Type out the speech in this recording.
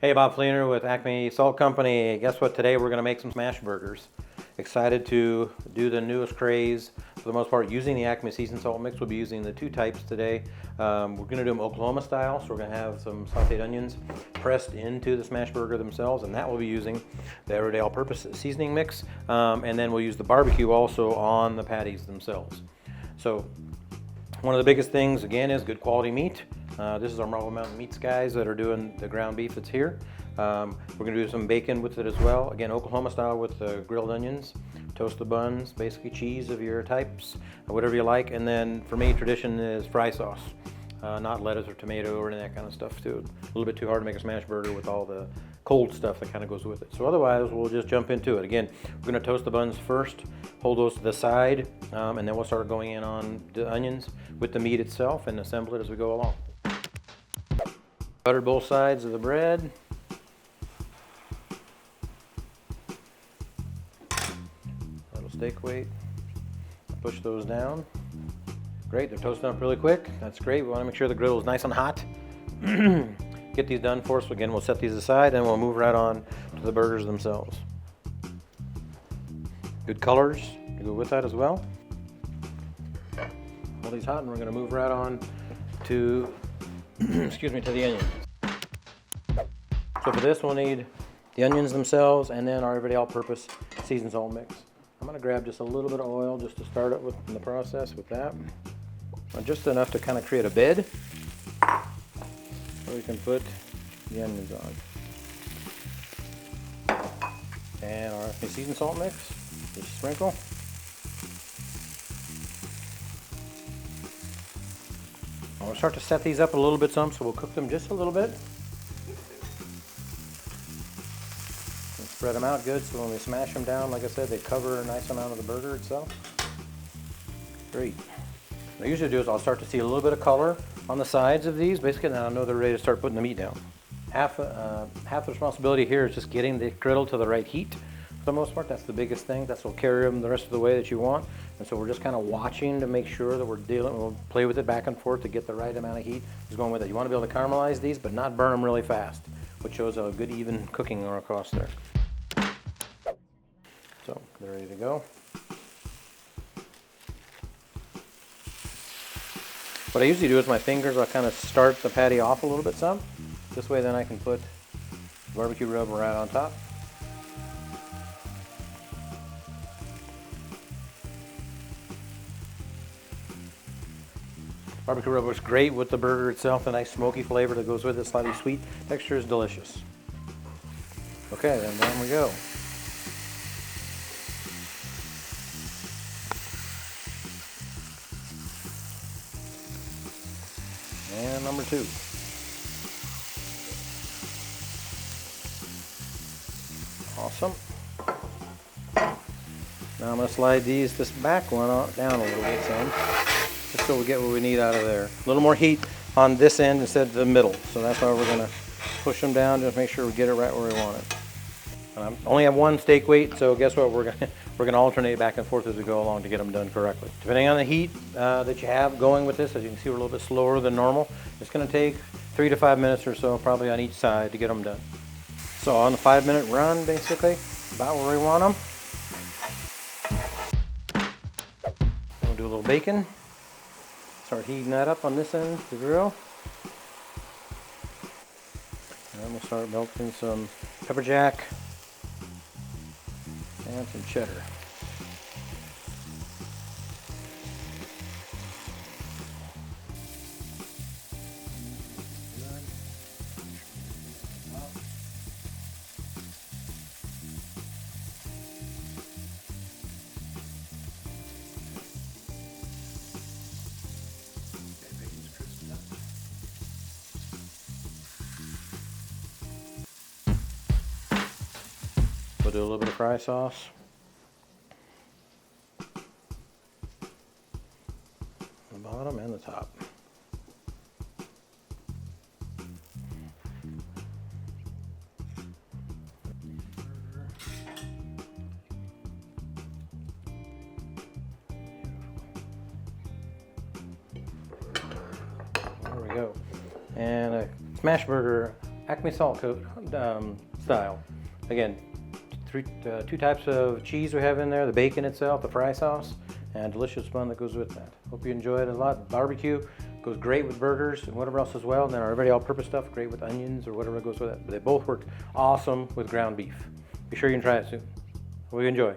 Hey, Bob Fleener with Acme Salt Company. Guess what? Today we're going to make some smash burgers. Excited to do the newest craze. For the most part, using the Acme seasoned salt mix. We'll be using the two types today. We're going to do them Oklahoma style, so we're going to have some sauteed onions pressed into the smash burger themselves, and that we'll be using the everyday all-purpose seasoning mix. And then we'll use the barbecue also on the patties themselves. So one of the biggest things, again, is good quality meat. This is our Marble Mountain Meats guys that are doing the ground beef that's here. We're going to do some bacon with it as well. Again, Oklahoma style with the grilled onions, toast the buns, basically cheese of your types, whatever you like. And then for me, tradition is fry sauce, not lettuce or tomato or any of that kind of stuff too. A little bit too hard to make a smash burger with all the cold stuff that kind of goes with it. So otherwise, we'll just jump into it. Again, we're going to toast the buns first, hold those to the side, and then we'll start going in on the onions with the meat itself and assemble it as we go along. Butter both sides of the bread. Little steak weight. Push those down. Great, they're toasting up really quick. That's great. We want to make sure the griddle is nice and hot. Get these done for us. Again, we'll set these aside and we'll move right on to the burgers themselves. Good colors to go with that as well. Hold these hot and we're going to move right on to excuse me, to the onions. So for this we'll need the onions themselves and then our everyday all-purpose seasoned salt mix. I'm going to grab just a little bit of oil just to start it with in the process with that. Just enough to kind of create a bed so we can put the onions on. And our seasoned salt mix, just sprinkle. We'll start to set these up a little bit so we'll cook them just a little bit. And spread them out good so when we smash them down, like I said, they cover a nice amount of the burger itself. Great. What I usually do is I'll start to see a little bit of color on the sides of these, basically, then I know they're ready to start putting the meat down. Half the responsibility here is just getting the griddle to the right heat. For the most part, that's the biggest thing. That's what will carry them the rest of the way that you want. And so we're just kind of watching to make sure that we'll play with it back and forth to get the right amount of heat is going with it. You want to be able to caramelize these, but not burn them really fast, which shows a good even cooking across there. So they're ready to go. What I usually do with my fingers, I'll kind of start the patty off a little bit some. This way then I can put barbecue rub right on top. Barbecue rub works great with the burger itself, a nice smoky flavor that goes with it, slightly sweet. Texture is delicious. Okay, then down we go. And number two. Awesome. Now I'm going to slide this back one down a little bit some, just so we get what we need out of there. A little more heat on this end instead of the middle. So that's why we're going to push them down, just make sure we get it right where we want it. I only have one steak weight, so guess what? We're going to alternate back and forth as we go along to get them done correctly. Depending on the heat that you have going with this, as you can see, we're a little bit slower than normal. It's going to take 3 to 5 minutes or so, probably on each side, to get them done. So on the 5-minute run, basically, about where we want them. We'll do a little bacon. Start heating that up on this end of the grill. And then we'll start melting some pepper jack and some cheddar. We'll do a little bit of fry sauce. The bottom and the top. There we go. And a smash burger Acme Salt Coat style. Again, two types of cheese we have in there, the bacon itself, the fry sauce, and delicious bun that goes with that. Hope you enjoy it a lot. Barbecue goes great with burgers and whatever else as well. And then our everyday all-purpose stuff, great with onions or whatever goes with it. But they both work awesome with ground beef. Be sure you can try it soon. Hope you enjoy.